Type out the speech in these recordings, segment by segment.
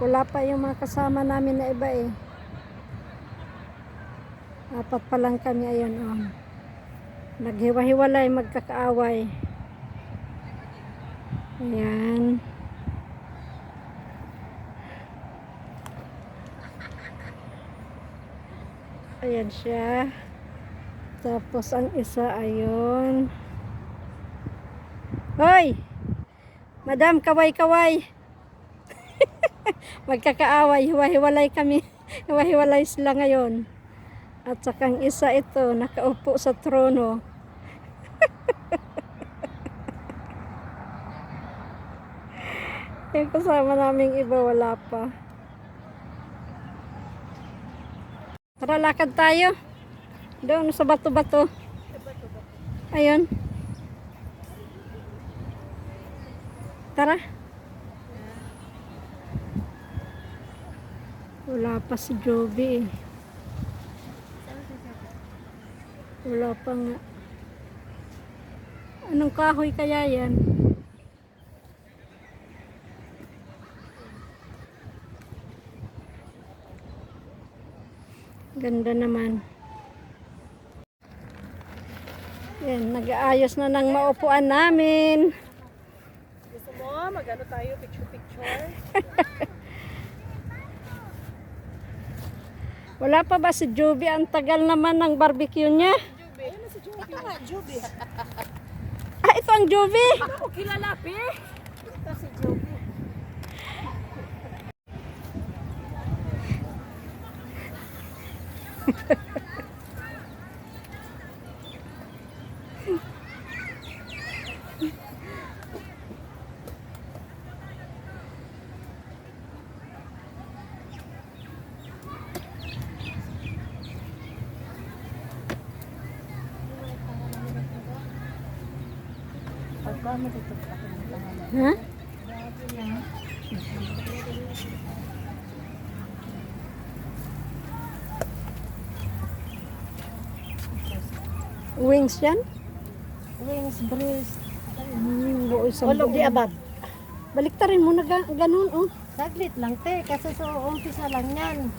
Wala pa yung mga kasama namin na iba eh. Apat pa lang kami, ayun oh. Naghiwa-hiwalay, magkakaaway. Ayan. Ayan siya. Tapos ang isa, ayun. Hoy! Madam, kaway-kaway. Magkakaaway, hiwa-hiwalay kami. Hiwa-hiwalay sila ngayon. At saka ang isa ito, nakaupo sa trono. Yung kasama naming iba, wala pa. Tara, lakad tayo. Doon sa bato-bato. Ayun. Tara. Wala pa si Joby eh. Wala pa nga. Anong kahoy kaya yan? Ganda naman. Yan, nag-aayos na ng maupuan namin. Gusto mo? Mag-ano tayo? Picture-picture? Wala pa ba si Joby? Ang tagal naman ng barbecue niya. Joby. Ayun na si Joby. Ito nga, Joby. Ah, ito ang Joby. Ako kilala, pe. Ito si Joby. Pagkama dito pa ako ng pangalan. Ha? Wings yan? Wings, breast. Buo sa All of the above. Baliktarin mo na ganun oh. Saglit lang, te. Kasi so, umpisa lang yan.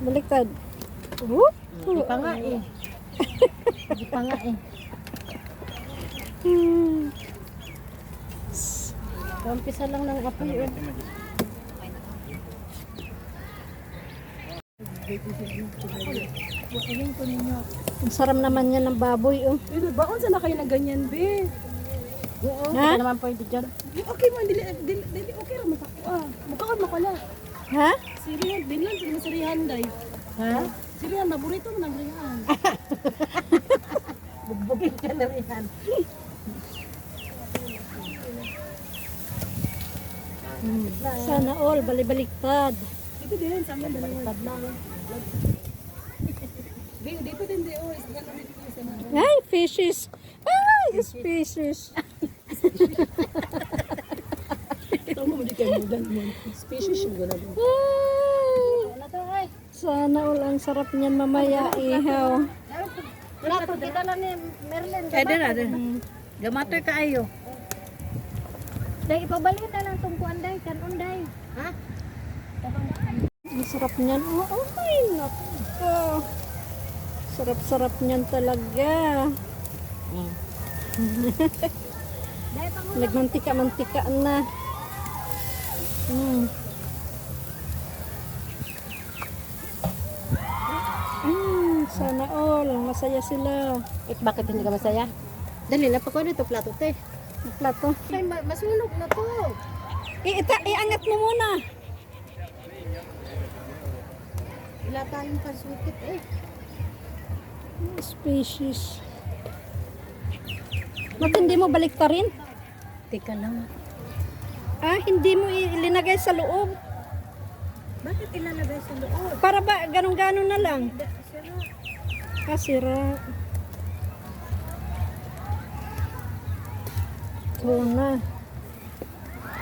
Baliktad. Whoop! Hindi pa nga eh. Hindi pa nga eh. Umpisa lang ng apoy eh. Ang sarap naman yan ng baboy oh. Baon sana kayo na ganyan, be. Oo, Ha? hindi naman pwede dyan. Okay man, dili okay ra matako ah. Mukha mo pala. Ha? Sirihan, dinan sila sirihan day. Ha? Sirihan, naborito mo ng rihan. Bugbugin ka na rihan. Sana all, balibaliktad. Dito din, sa amin baliktad lang. Dito din, di oh. Yan ulit yung isa na. Ay, fishes. Ay, species. Tama mo di kayo mo dyan mo. Species yung gano'n. Ay, sana all, ang sarap niyan mamaya ihaw. Plato, kita lang ni Merlin. Pwede na, gamatoy ka ayo. Dahil ipabalik na lang tungkuan day, kanunday. Ha? Ang sarap niyan. Oh, ay, naku. Sarap-sarap niyan talaga. Dahil pang Nagmantika-mantika na. Sana all, masaya sila. Bakit hindi ka masaya? Dali na pa ko dito plato te. Ang plato. Ay, masunog na to. Iangat mo muna. Wala tayong pansukit eh. Species. Bakit hindi mo baliktarin? Teka lang. Ah, hindi mo ilinagay sa loob. Bakit ilalagay sa loob? Para ba, ganun-ganon na lang. Sira. Tuna.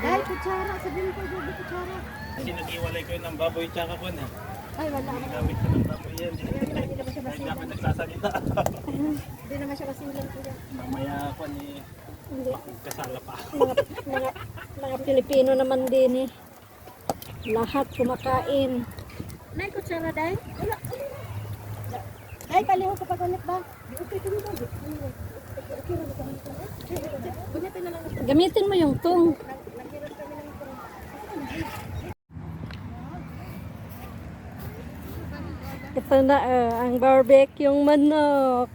Dahil kutsara, sabihin ko yung kutsara. Kasi nag-iwalay ko yun ng baboy tsaka ko na. Ay, wala. Gamit ko ng baboy yan. Hindi ako nagsasalita. Hindi naman siya kasilang kuya. Mamaya ako ni Hindi. kasala pa. Mga Pilipino naman din eh. Lahat kumakain. Nay, kutsara day? Wala. Ay, paliho ka pa ulit ba? Gunitin na lang. Gamitin mo yung tong. Ito na ang barbecue yung manok.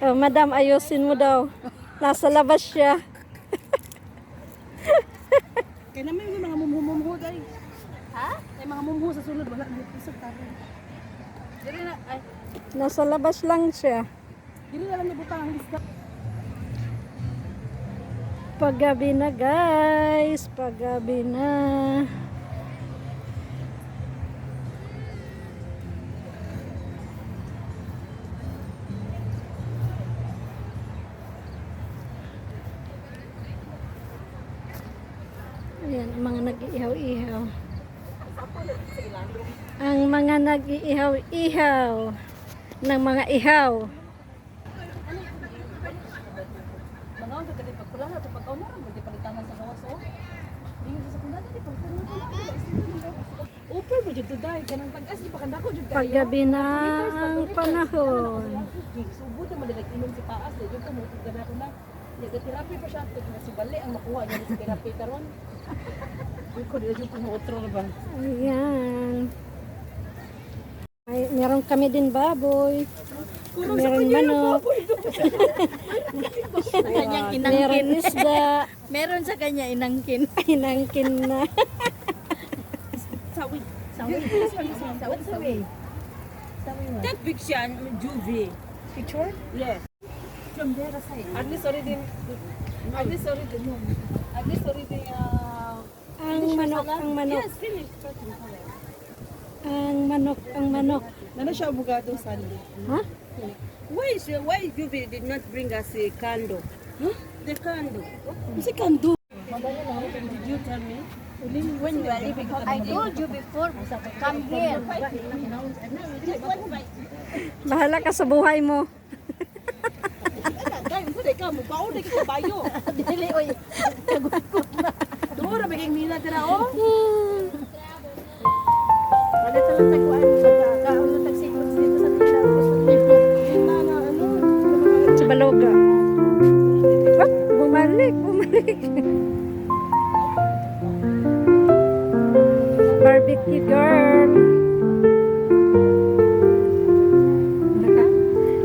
Madam, ayusin mo daw. Nasa labas siya. Kaya naman yung mga mumumuho guys. Ha? Ay mga mumumuho sa sulod. Wala dito sa tabi. Dili na, ay. Nasa labas lang siya. Dili na lang nabutang ang lista. Paggabi na guys. Paggabi na. Ayan, ang mga nag-iihaw-ihaw. Ang mga nag-iihaw-ihaw ng mga ihaw. Mga ang kagadi pagpula na ito pagkaw na. Hindi palitanan sa gawas o. Hindi sa sekundari. Hindi pagpula na. Upper mo dyan to dahil. Ganang pag-as. Di pa kanda ko dyan kayo. Paggabi na ang panahon. Subot na madalag inom si Paas. Dito ka mo. Gana ko na. Nag-therapy pa siya. Ito si Bali ang makuha niya sa therapy karon. Uy ko dito yung pang-otro na ba? Ayan. Meron kami din baboy. Meron manok. Kanyang Meron isda. Meron sa kanya inangkin. Inangkin na. Sawi. That big siya, juvie. Picture? Yes. From there aside. At least already. At least already. At least already. Ang manok, ang manok. Yes, finish. Ang manok, ang manok. Nana siya abogado Sunday. Ha? Why Juvie did not bring us a candle? Huh? The candle. Kasi kando. Did you tell me? When you are living, I told you before, come here. Bahala ka sa buhay mo. Kaya mo ka mo baon na kita bayo. Dili, oy. Dora biging nila dira oh. Wala talang tagpuan mo sa kaon tagsikot dito sa tila. Na ano? Sa Baloga. Oh, bumalik, bumalik. Barbecue girl.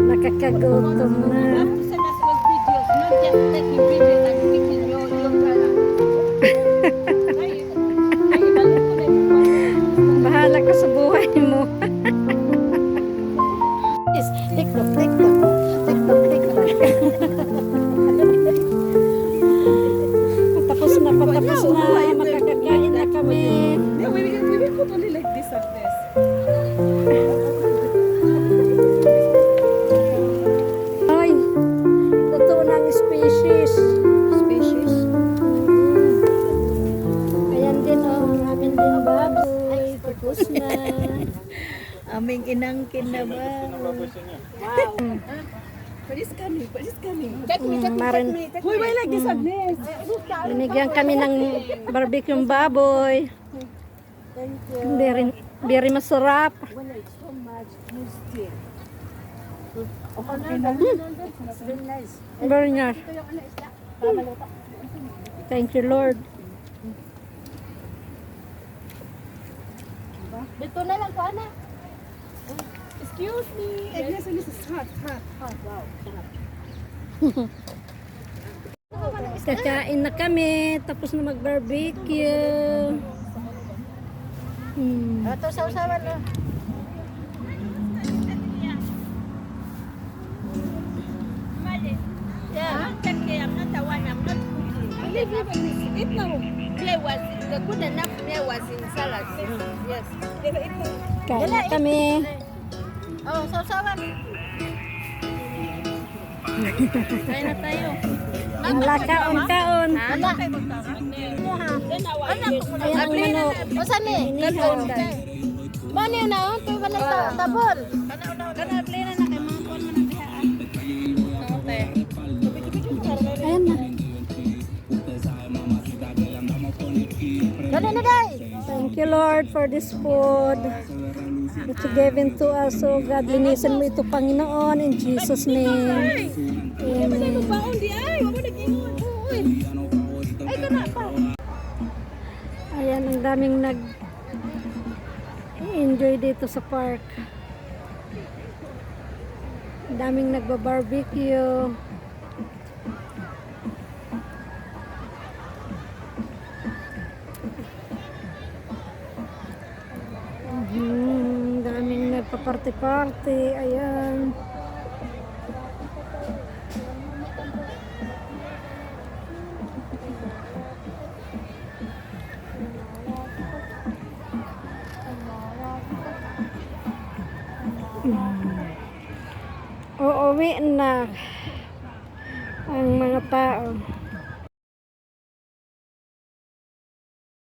Nakakagutom na. Send us those videos, not just taking videos and picking your color. Bahala ka sa buhay mo. TikTok, TikTok. TikTok, TikTok. Patapos na, patapos na. Makakakain na kami. Yeah, we will put only like this and this. Ay, totoo ng species. Species. Ayan din oh, ang amin din baboy. Tapos na. Aming inangkin na ba? But it's coming, but it's coming. Marin, Why like this Agnes? binigyan kami ng barbecue baboy. Very masarap. When it's so much, you still. It's very nice. Very nice. Thank you, Lord. Dito na lang ko, Ana. Excuse me. Agnes, this is hot, hot, hot. Wow. Kakain na kami. Tapos na mag-barbecue. Ito sa usawan na. Yeah, I'm not the one. I'm not cooking. Believe me, but eat now. There was the good enough there was in salad. Yes. Kain na kami. Oh, sa usawan. Kain na tayo. Wala kaon-kaon. Anak. Anak. Ayan ang manok. O sani? Kanon. Paano yun na? Ito wala sa tabon. Ayan na. Dali na, day. Thank you, Lord, for this food that you given to us. So, God, linisan mo ito, Panginoon, in Jesus' name. Amen. Baon di ay, wala nag-ingon. Uy. Ay kana pa. Ayan, ang daming enjoy dito sa park. Ang daming nagba-barbecue. Daming nagpa-party-party. Ayan. Uuwi na ang mga tao.